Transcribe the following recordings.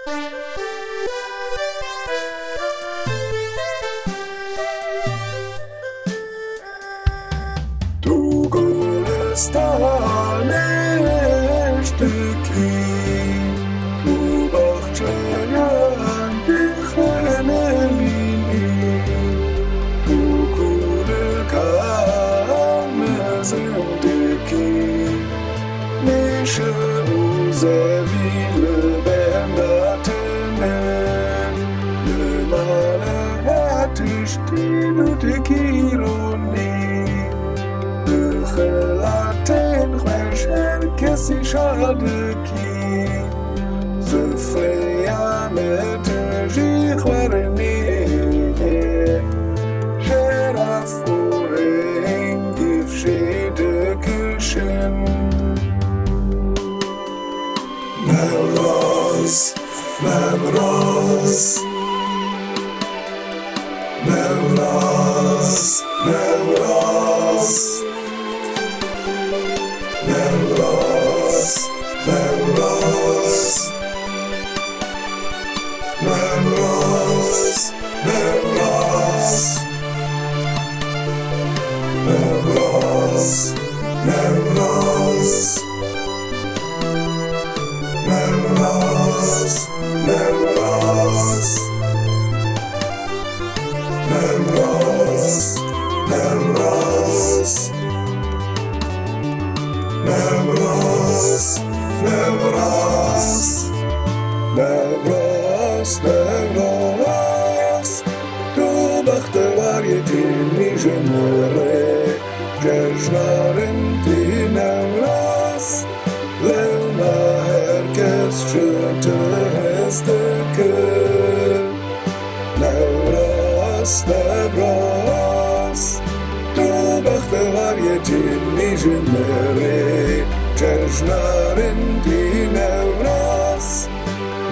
تو گلستان عشقی تو باغچه بخرمینی تو گل کام زندگی میشه او زمین بنداتنه لمالهاتش تینو تگیرونی خلاتن خوش هر کسی شادکی زفریامت جی خورنی شرف و انگیف شیدکشن نوروز نوروز نوروز نوروز Melrose, Melrose, Melrose, Melrose, Melrose, Melrose, Melrose, Melrose, Melrose, Melrose. Melrose, Melrose, Melrose, Melrose, تو بختور یتیمی جمره جشنارن تی نوروز لما herkes çıktı hestekir Nevroz, Nevroz تو بختور یتیمی جمره جشنارن تی نوروز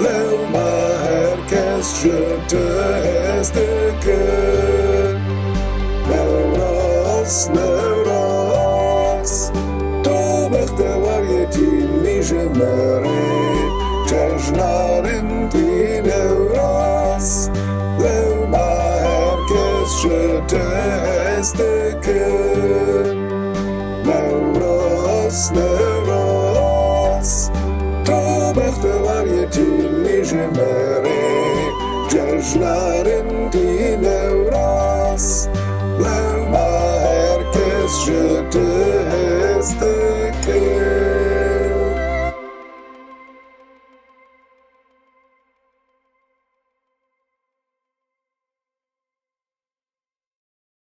لما herkes çıktı hestekir Nevroz, Nevroz تو بختور یتیمی جمره جشنارن تی نوروز لما herkes çıktı hestekir Nevroz, Nevroz تو بختور یتیمی جمره جشنارن تی نوروز لما herkes çıktı hestekir